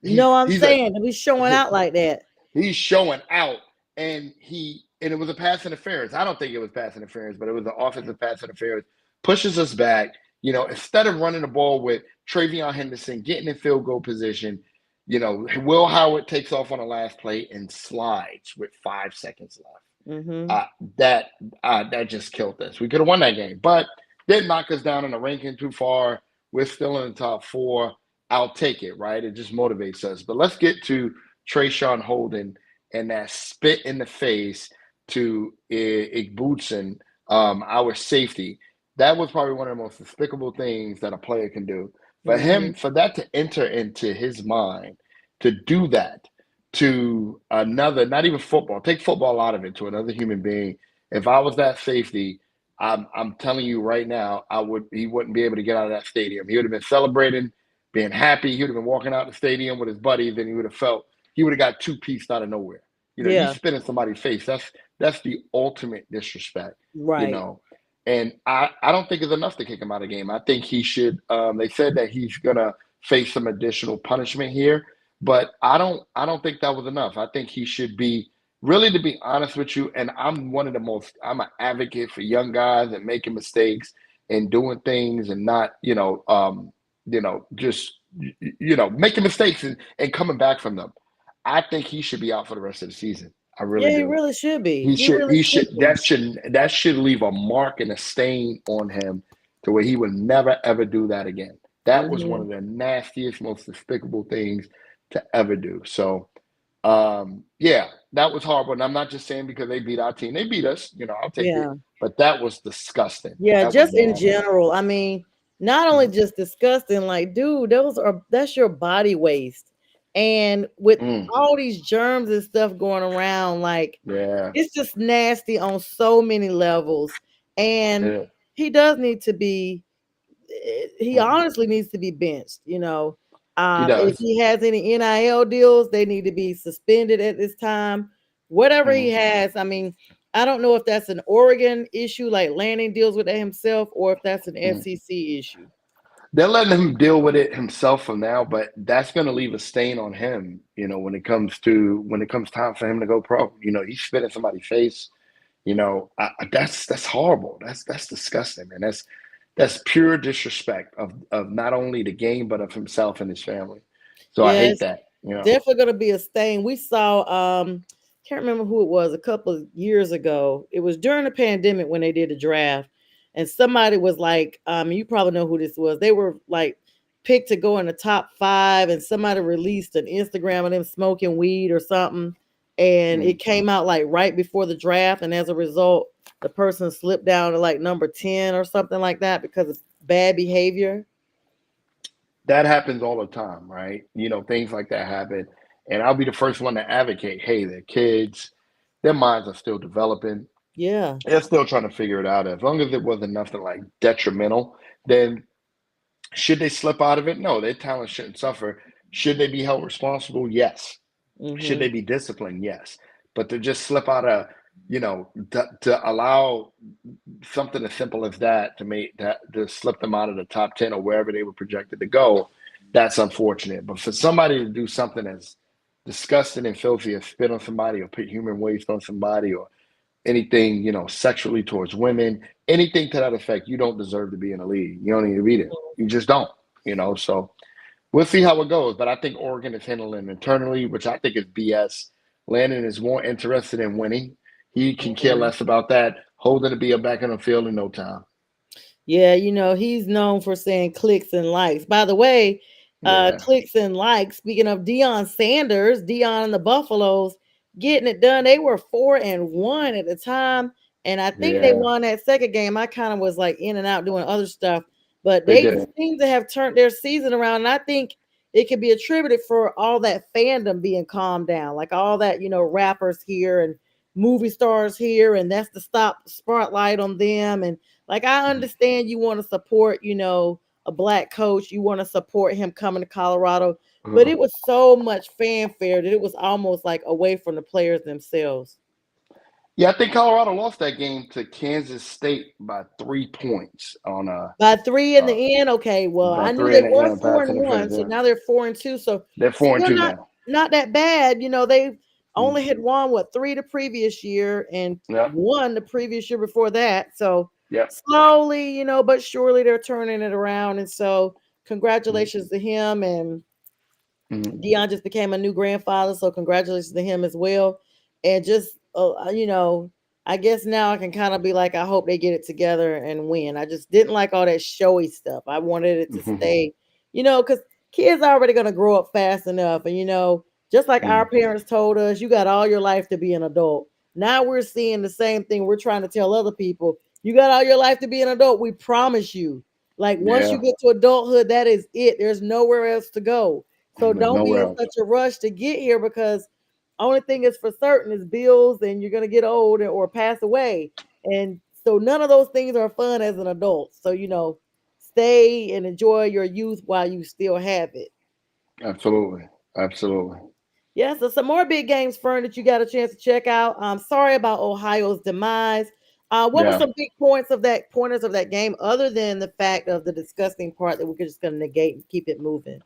No, I'm He's a saying to be showing out like that. he's showing out, and it was a pass interference. I don't think it was pass interference, but it was an offensive pass interference. Pushes us back. Instead of running the ball with Travion Henderson getting in field goal position, Will Howard takes off on the last play and slides with 5 seconds left. Hmm. Uh, that that just killed us. We could have won that game, but didn't knock us down in the ranking too far. We're still in the top four. I'll take it, right? It just motivates us. But let's get to Trayshawn Holden and that spit in the face to Igbutson, our safety. That was probably one of the most despicable things that a player can do. For Hmm. him, for that to enter into his mind, to do that to another, not even football, take football out of it, to another human being. If I was that safety, I'm telling you right now, he wouldn't be able to get out of that stadium. He would have been celebrating, being happy. He would have been walking out the stadium with his buddies, and he would have got two-pieced out of nowhere. You Yeah, spit in somebody's face. That's the ultimate disrespect. You right. know, and I don't think it's enough to kick him out of the game. I think he should. They said that he's gonna face some additional punishment here, but I don't think that was enough. I think he should be, really, to be honest with you, and I'm an advocate for young guys and making mistakes and doing things and not, just making mistakes and coming back from them. I think he should be out for the rest of the season. I Yeah, really he do. really should be. He He should really he should should be. that should leave a mark and a stain on him to where he would never ever do that again. That was one Hmm. of the nastiest, most despicable things to ever do. So yeah, that was horrible. And I'm not just saying because they beat our team. They beat us, I'll take it. Yeah. But that was disgusting. Yeah, That was just in nasty. general. I mean, not only just disgusting, like, dude, that's your body waste. And with Mm, all these germs and stuff going around, like yeah. it's just nasty on so many levels. And Yeah. he does need to be he Mm, honestly needs to be benched. he If does. he has any NIL deals, they need to be suspended at this time. Whatever he Hmm. has, I mean, I don't know if that's an Oregon issue, like Lanning deals with that himself, or if that's an Hmm. FCC issue. they're letting him deal with it himself from now, but that's going to leave a stain on him. When it comes time for him to go pro. He's spit in somebody's face. That's horrible. That's disgusting, man. That's pure disrespect of not only the game but of himself and his family. So I hate Yes, that. definitely gonna be a stain. We saw can't remember who it was a couple of years ago. It was during the pandemic when they did the draft, and somebody was like, you probably know who this was. They were like picked to go in the top five, and somebody released an Instagram of them smoking weed or something, and it Mm. came out like right before the draft, and as a result, the person slipped down to like number 10 or something like that because of bad behavior. That happens all the time, right? Things like that happen, and I'll be the first one to advocate. Hey, they're kids; their minds are still developing. Yeah. They're still trying to figure it out. As long as it wasn't nothing like detrimental, then should they slip out of it? No, their talent shouldn't suffer. Should they be held responsible? Yes. Should Mm-hmm. they be disciplined? Yes. But to just slip out of, to allow something as simple as that to slip them out of the top 10 or wherever they were projected to go, that's unfortunate. But for somebody to do something as disgusting and filthy as spit on somebody or put human waste on somebody or anything, sexually towards women, anything to that effect, you don't deserve to be in the league. You don't need to be there. You just don't. So we'll see how it goes. But I think Oregon is handling internally, which I think is BS. Landon is more interested in winning. He can care Mhm. less about that. Holding to be a back in the field in no time. Yeah, he's known for saying clicks and likes. By the way, Yeah, clicks and likes. Speaking of Deion Sanders, Deion and the Buffaloes getting it done. They were 4-1 at the time, and I think they yeah, won that second game. I kind of was like in and out doing other stuff, but they they did it. seem to have turned their season around. And I think it could be attributed for all that fandom being calmed down, like all that rappers here and movie stars here, and that's the stop spotlight on them and like I understand you want to support, a black coach, you want to support him coming to Colorado, but Uh-huh. it was so much fanfare that it was almost like away from the players themselves. Yeah, I think Colorado lost that game to Kansas State by 3 points on By three in uh the end, okay. Well, by I knew three they in the were end, four passing and the finish. one, so Yeah, now they're 4-2. So they're four and still two not now. not that bad. They Mm. only had won what three the previous year and Yep, one the previous year before that. So yep. slowly, but surely they're turning it around. And so Mm, congratulations to him and mm, Dion just became a new grandfather, so congratulations to him as well. And just, I guess now I can kind of be like, I hope they get it together and win. I just didn't like all that showy stuff. I wanted it to mhm, stay, because kids are already going to grow up fast enough. And, just like our mm. parents told us, you got all your life to be an adult. Now we're seeing the same thing. We're trying to tell other people, you got all your life to be an adult. We promise you. Like once you Yeah, get to adulthood, that is it. There's nowhere else to go. So there's don't be nowhere in else. such a rush to get here because only thing is for certain is bills and you're gonna get old or pass away. And so none of those things are fun as an adult. So stay and enjoy your youth while you still have it. Absolutely, absolutely. Yeah, so some more big games, Fern, that you got a chance to check out. I'm sorry about Ohio's demise. What were Yeah. some big pointers of that game, other than the fact of the disgusting part that we're just going to negate and keep it moving?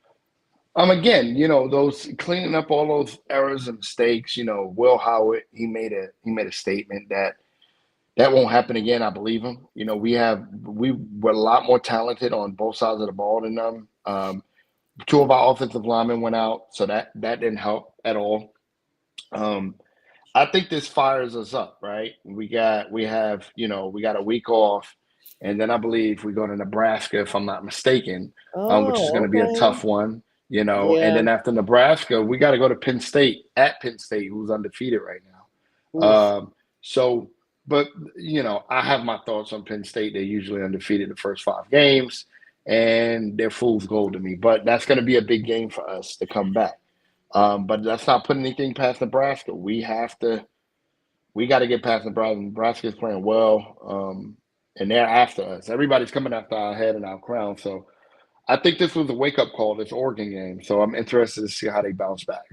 Again, those cleaning up all those errors and mistakes. Will Howard, he made a statement that won't happen again. I believe him. We were a lot more talented on both sides of the ball than them. Two of our offensive linemen went out, so that didn't help at all. Um, I think this fires us up, right? We got a week off, and then I believe we go to Nebraska, if I'm not mistaken, which is going Oh, to be a okay. tough one. And Yeah. then after Nebraska, we got to go to Penn State at Penn State, who's undefeated right now. Oof. So, but I have my thoughts on Penn State. They're usually undefeated the first 5 games, and they're fool's gold to me. But that's going to be a big game for us to come back. But that's not putting anything past Nebraska. We got to get past Nebraska. Nebraska's playing well, and they're after us. Everybody's coming after our head and our crown. So I think this was a wake up call, this Oregon game. So I'm interested to see how they bounce back.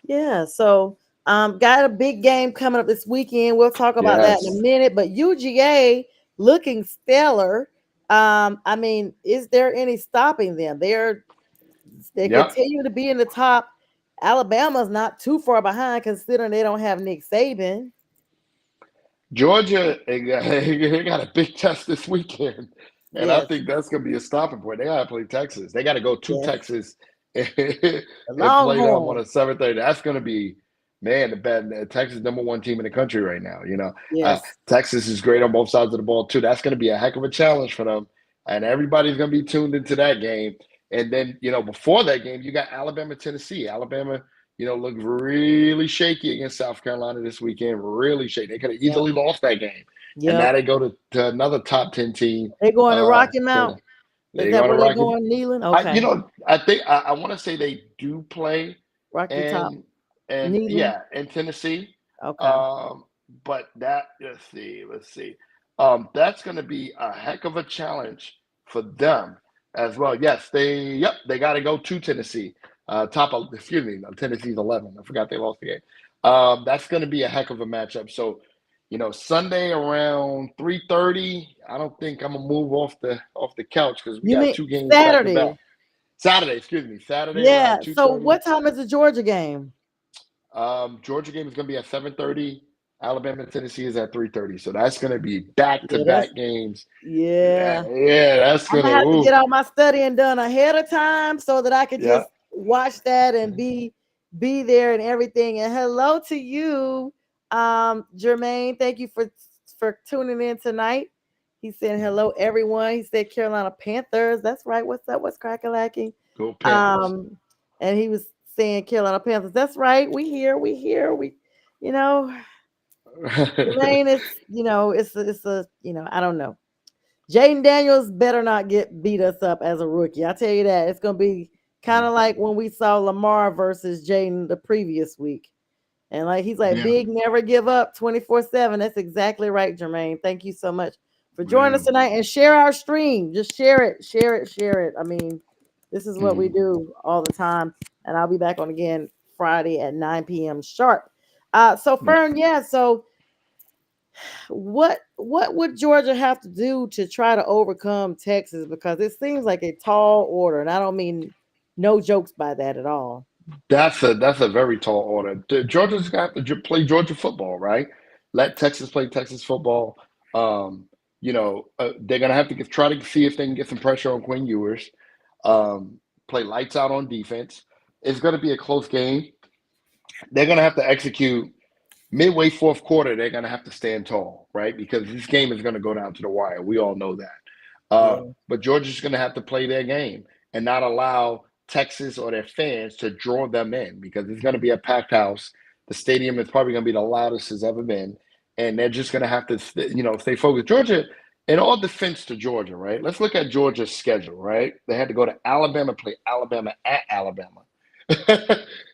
Yeah. So, got a big game coming up this weekend. We'll talk about that in a Yes. minute. But UGA looking stellar. I mean, is there any stopping them? They Yep. continue to be in the top. Alabama's not too far behind considering they don't have Nick Saban. Georgia, they got a big test this weekend, and I Yes, think that's going to be a stopping point. They got to play Texas. They got to go to yes. Texas The and play them on Longhorn. a 7:30. That's going to be, man, the Texas #1 team in the country right now. Yes. Texas is great on both sides of the ball too. That's going to be a heck of a challenge for them, and everybody's going to be tuned into that game. And then before that game, you got Alabama, Tennessee. Alabama looked really shaky against South Carolina this weekend. Really shaky. They could have Yep. easily lost that game. And now Yep. they go to another top 10 team. They going to Uh, Rocky to, Mount. Is they that going to where they Rocky. going? Kneeling? Okay. I think I want to say they do play Rocky Top. and Kneeling. yeah, in Tennessee. Okay. Um, but that let's see. That's going to be a heck of a challenge for them as well. Yes, they got to go to Tennessee. Excuse me, Tennessee's 11. I forgot they lost the game. That's going to be a heck of a matchup. So, Sunday around 3:30. I don't think I'm gonna move off the couch because we You got mean two games back to back. Saturday? Saturday, excuse me, Saturday Yeah. around two So thirty. what time is the Georgia game? Georgia game is going to be at 7:30. Alabama, Tennessee is at 3:30. So that's going to be back to Yeah, that's back games. yeah. Yeah, that's I'm going gonna to. have to Ooh, get all my studying done ahead of time so that I could yeah. just watch that and be there and everything. And hello to you, Jermaine. Thank you for tuning in tonight. He said hello everyone. He said Carolina Panthers. That's right. What's up? What's crackalacking? Go Panthers. Um, and he was saying Carolina Panthers. That's right. We here. We here. You know, Jermaine is. It's a. I don't know. Jaden Daniels better not get beat us up as a rookie. I tell you that. It's gonna be kind of like when we saw Lamar versus Jaden the previous week. And like he's like, Yeah. big never give up 24/7. That's exactly right, Jermaine. Thank you so much for joining us Yeah. tonight and share our stream. Just share it, share it, share it. I mean, this is what we Mm. do all the time. And I'll be back on again Friday at 9 p.m. sharp. So Yeah. Fern, yeah, so what would Georgia have to do to try to overcome Texas? Because it seems like a tall order, and I don't mean no jokes by that at all. That's a very tall order. Georgia's got to play Georgia football, right? Let Texas play Texas football. They're gonna have to try to see if they can get some pressure on Quinn Ewers. Play lights out on defense. It's gonna be a close game. They're gonna have to execute midway fourth quarter. They're gonna have to stand tall, right? Because this game is gonna go down to the wire. We all know that. Yeah, But Georgia's going to have to play their game and not allow Texas or their fans to draw them in because it's going to be a packed house. The stadium is probably going to be the loudest it's ever been. And they're just going to have to, stay focused. Georgia, in all defense to Georgia, right? Let's look at Georgia's schedule, right? They had to go to Alabama, play Alabama at Alabama.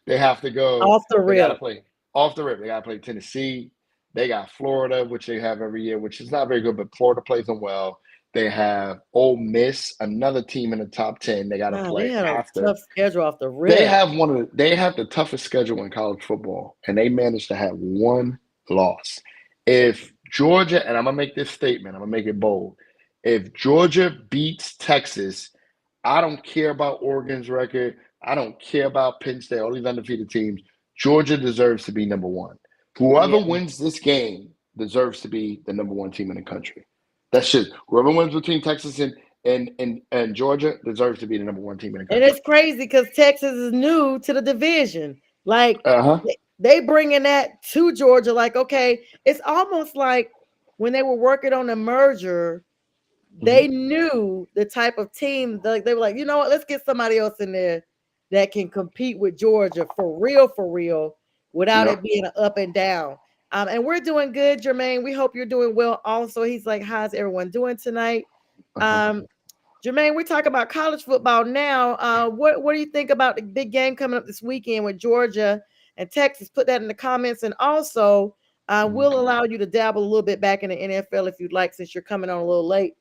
They have to go, off the they got to rip. play off the rip. They got to play Tennessee. They got Florida, which they have every year, which is not very good, but Florida plays them well. They have Ole Miss, another team in the top 10. They got to Wow, they play had a after. tough schedule off the rip. They have the toughest schedule in college football, and they managed to have one loss. If Georgia, and I'm gonna make this statement, I'm gonna make it bold. If Georgia beats Texas, I don't care about Oregon's record. I don't care about Penn State, all these undefeated teams. Georgia deserves to be number one. Whoever Yeah, wins this game deserves to be the #1 team in the country. That's just whoever wins between Texas and Georgia deserves to be the #1 team in the and country. it's crazy because Texas is new to the division. Like Uh-huh. they bringing that to Georgia. Like, okay, it's almost like when they were working on the merger, they Hmm. knew the type of team. Like they were like, you know what? Let's get somebody else in there that can compete with Georgia for real, without Yeah. it being an up and down. And we're doing good, Jermaine. We hope you're doing well. Also, he's like, how's everyone doing tonight? Uh-huh. Um, Jermaine, we're talking about college football now. What do you think about the big game coming up this weekend with Georgia and Texas? Put that in the comments, and also Mhm. we'll allow you to dabble a little bit back in the NFL if you'd like, since you're coming on a little late.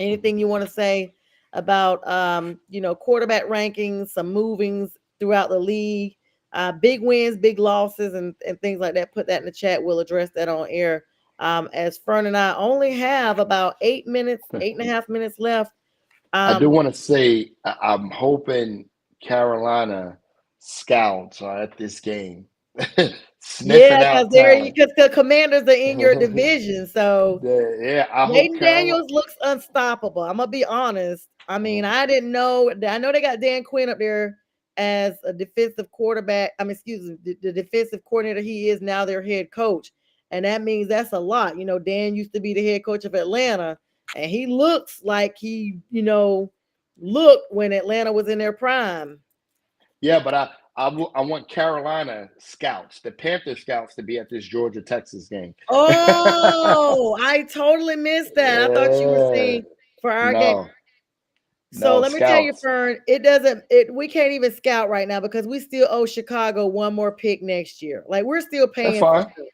Anything you want to say about quarterback rankings, some movings throughout the league, big wins, big losses, and things like that? Put that in the chat. We'll address that on air As Fern and I only have about 8 minutes, 8.5 minutes left. I do Um, want to say I'm hoping Carolina scouts are at this game, yeah, sniffing because out talent. because the Commanders are in your division, so Yeah, I hope Jaden Carolina. Daniels looks unstoppable. I'm gonna be honest. I mean, I didn't know. I know they got Dan Quinn up there as a defensive quarterback. I mean, excuse me, the defensive coordinator he is now their head coach, and that means that's a lot. Dan used to be the head coach of Atlanta, and he looks like he, looked when Atlanta was in their prime. Yeah, but I want Carolina scouts, the Panther scouts, to be at this Georgia Texas game. Oh, I totally missed that. I thought you were Yeah, saying for our game. no, So no let me tell you, scouts. Fern, it doesn't it we can't even scout right now because we still owe Chicago one more pick next year. Like we're still That's paying for fine. stuff.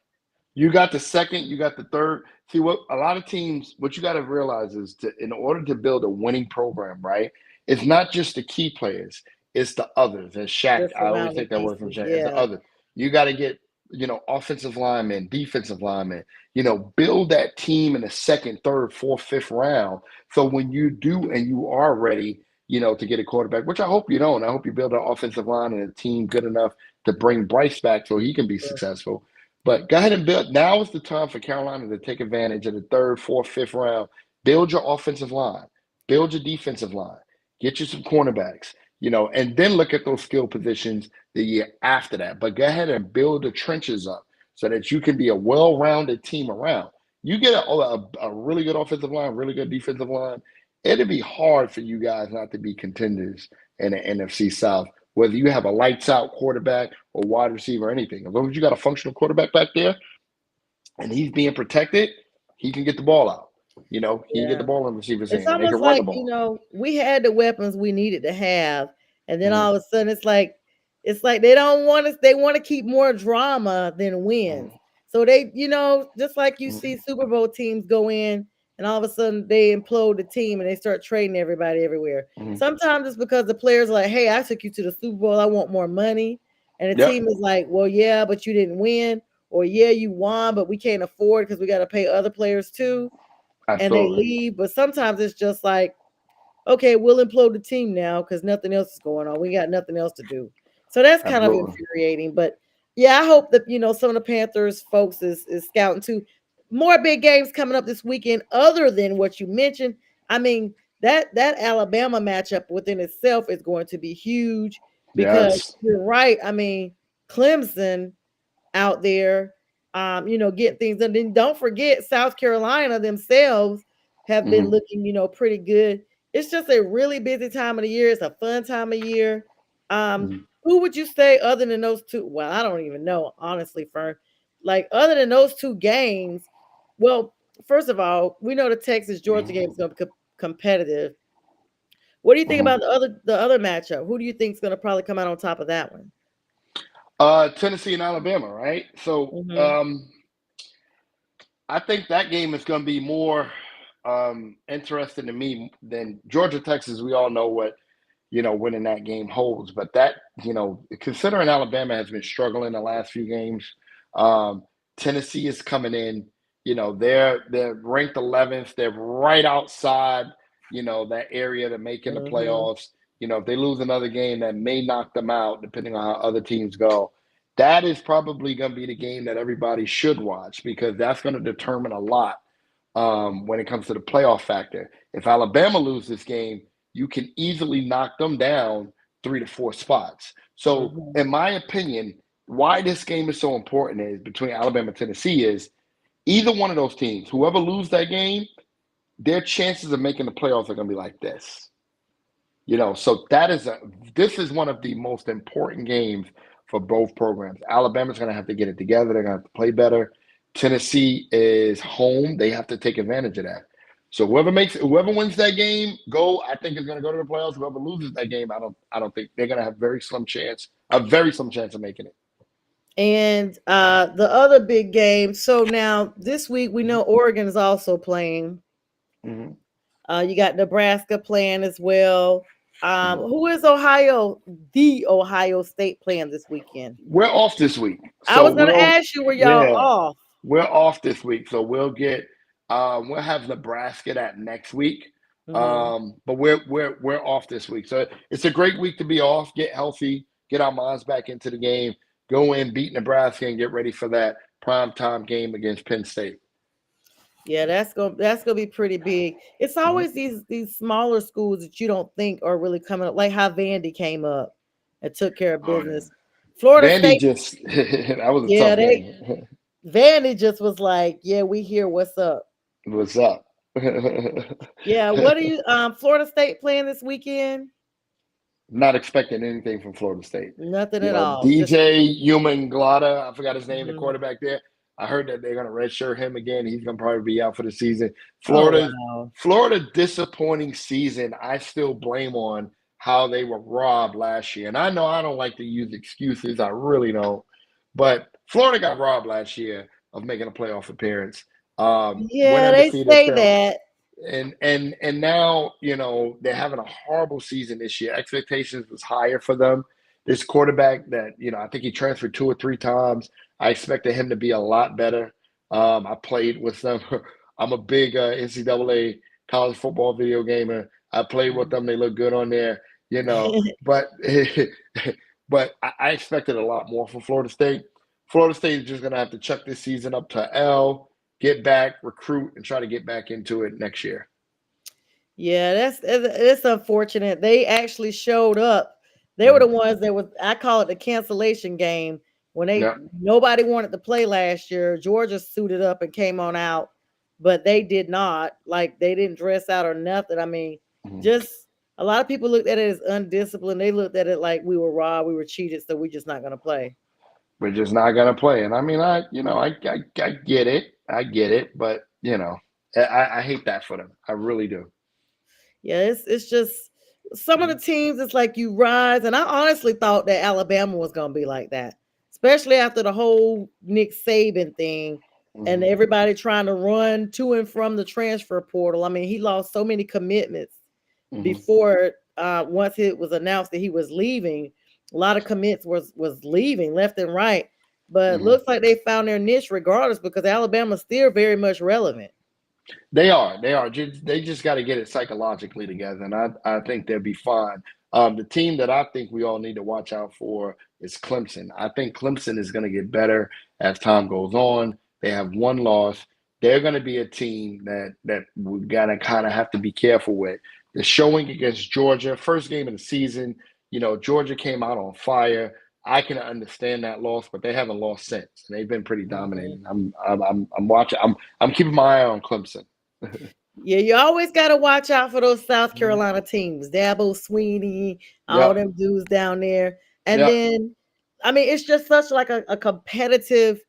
You got the second, you got the third. See what a lot of teams, what you got to realize is in order to build a winning program, right? It's not just the key players, it's the others. And Shaq, The I always surrounding take that word from pieces. Shaq, it's the Yeah. other. You got to get, offensive linemen, defensive linemen, build that team in the second, third, fourth, fifth round. So when you do and you are ready, to get a quarterback, which I hope you don't. I hope you build an offensive line and a team good enough to bring Bryce back so he can be Sure. successful. But go ahead and build. Now is the time for Carolina to take advantage of the third, fourth, fifth round. Build your offensive line, build your defensive line, get you some cornerbacks, and then look at those skill positions the year after that. But go ahead and build the trenches up so that you can be a well rounded team around. You get a really good offensive line, really good defensive line. It'd be hard for you guys not to be contenders in the NFC South, whether you have a lights out quarterback or wide receiver or anything. As long as you got a functional quarterback back there and he's being protected, he can get the ball out. He can get the Yeah. ball in the receiver's It's hand and they can almost run the like, ball. we had the weapons we needed to have, and then Mm-hmm, all of a sudden it's like they don't want us, they want to keep more drama than wins. mm-hmm, So they, just like you mm-hmm, see Super Bowl teams go in and all of a sudden they implode the team and they start trading everybody everywhere. mm-hmm. Sometimes it's because the players are like, hey, I took you to the Super Bowl, I want more money. And the Yep, team is like, well, yeah, but you didn't win, or yeah, you won, but we can't afford because we got to pay other players too, and they absolutely. leave. But sometimes it's just like, okay, we'll implode the team now because nothing else is going on. We got nothing else to do. So that's kind of Absolutely. infuriating. But yeah, I hope that some of the Panthers folks is scouting too. More big games coming up this weekend, other than what you mentioned. I mean, that Alabama matchup within itself is going to be huge because Yes. you're right. I mean, Clemson out there, getting things. And then don't forget, South Carolina themselves have been Mm-hmm, looking, pretty good. It's just a really busy time of the year. It's a fun time of year. mm-hmm, Who would you say other than those two? Well, I don't even know, honestly, Fern. Like other than those two games, well, first of all, we know the Texas Georgia game is going to be competitive. What do you think mm-hmm. about the other matchup? Who do you think is going to probably come out on top of that one? Tennessee and Alabama, right? So Hmm. I think that game is going to be more interesting to me than Georgia Texas. We all know what winning that game holds, but that considering Alabama has been struggling the last few games, um, Tennessee is coming in. They're ranked 11th. They're right outside that area to make in the Hmm. playoffs. If they lose another game, that may knock them out, depending on how other teams go. That is probably going to be the game that everybody should watch because that's going to determine a lot when it comes to the playoff factor. If Alabama loses this game, you can easily knock them down 3 to 4 spots. So, Hmm. in my opinion, why this game is so important is between Alabama and Tennessee is either one of those teams, whoever loses that game, their chances of making the playoffs are going to be like this. So this is one of the most important games for both programs. Alabama's going to have to get it together. They're going to have to play better. Tennessee is home. They have to take advantage of that. So whoever wins that game, I think is going to go to the playoffs. Whoever loses that game, I don't think they're going to have a very slim chance of making it. And the other big game. So now this week we know Oregon is also playing. Mm-hmm. You got Nebraska playing as well. Mm-hmm. Who is Ohio? The Ohio State playing this weekend. We're off this week, I so was gonna ask you, were y'all yeah. off? we're off this week, so we'll have Nebraska that next week. Hmm. But we're off this week, so it's a great week to be off, get healthy, get our minds back into the game, go in, beat Nebraska, and get ready for that prime time game against Penn State. Yeah, that's gonna be pretty big. It's Mhm. always these smaller schools that you don't think are really coming up, like how Vandy came up and took care of Oh yeah, business. Florida Vandy State, just that was a yeah, tough they game. Vandy just was like, yeah, we hear what's up. What's up? Yeah, what are you Florida State playing this weekend? Not expecting anything from Florida State. Nothing You at know, all. Just DJ Human, I forgot his name, the mhm. quarterback there. I heard that they're going to redshirt him again. He's going to probably be out for the season. Oh Florida's wow. Florida disappointing season. I still blame on how they were robbed last year. And I know I don't like to use excuses. I really don't. But Florida got robbed last year of making a playoff appearance. Went Yeah, they undefeated, say fell that. and now they're having a horrible season this year. Expectations was higher for them. This quarterback that I think he transferred 2 or 3 times. I expected him to be a lot better. I played with them. I'm a big NCAA college football video gamer. I played with them. They look good on there, but but I expected a lot more from Florida State. Florida State is just going to have to chuck this season up to L, get back, recruit, and try to get back into it next year. Yeah, that's unfortunate. They actually showed up. They were the Mhm. ones that was I call it the cancellation game when they Yeah. nobody wanted to play last year. Georgia suited up and came on out, but they did not. Like they didn't dress out or nothing. I mean, Mhm. just a lot of people looked at it as undisciplined. They looked at it like we were robbed, we were cheated, so we're just not gonna play. We're just not going to play. And I mean, I get it. I get it. But, I hate that for them. I really do. Yeah, it's just some of the Mhm. teams. It's like you rise, and I honestly thought that Alabama was going to be like that, especially after the whole Nick Saban thing and Mhm. everybody trying to run to and from the transfer portal. I mean, he lost so many commitments Mhm. before once it was announced that he was leaving. A lot of commits was leaving left and right, but Mhm. looks like they found their niche regardless because Alabama's still very much relevant. They are. They are. They just got to get it psychologically together, and I think they'll be fine. The team that I think we all need to watch out for is Clemson. I think Clemson is going to get better as time goes on. They have one loss. They're going to be a team that we're gonna kind of have to be careful with. The showing against Georgia, first game of the season, Georgia came out on fire. I can understand that loss, but they haven't lost since, and they've been pretty Mhm. dominating. I'm watching. I'm keeping my eye on Clemson. Yeah, you always got to watch out for those South Mhm. Carolina teams, Dabo Sweeney, all Yep. them dudes down there. And Yep. then, I mean, it's just such like a competitive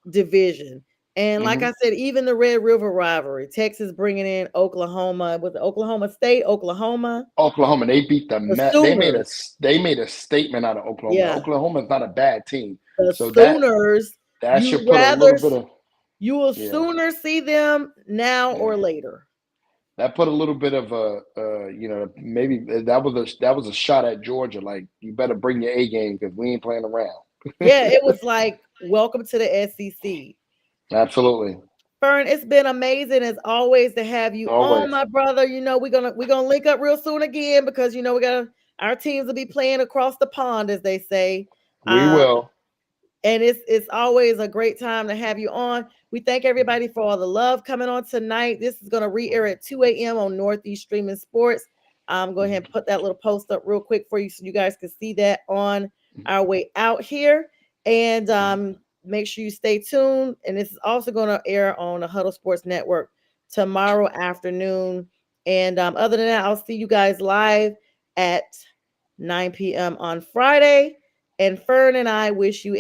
division. And like Hmm. I said, even the Red River rivalry, Texas bringing in Oklahoma with Oklahoma State, Oklahoma, Oklahoma, they beat the they made a Sooners. they made a statement out of Oklahoma. Yeah, Oklahoma is not a bad team, the so Sooners. that You should put a little rather bit of you will yeah sooner see them now yeah or later. that put a little bit of a maybe that was a shot at Georgia. Like you better bring your A game because we ain't playing around. Yeah, it was like welcome to the SEC. Absolutely, Fern, it's been amazing as always to have you on, always my brother. We're gonna link up real soon again because we got our teams will be playing across the pond, as they say. we Uh, will. and it's always a great time to have you on. We thank everybody for all the love coming on tonight. This is gonna re-air at 2 a.m. on Northeast Streaming Sports. Go ahead and put that little post up real quick for you so you guys can see that on our way out here. And make sure you stay tuned. And this is also going to air on the Huddle Sports Network tomorrow afternoon. And other than that, I'll see you guys live at 9 p.m. on Friday. And Fern and I wish you a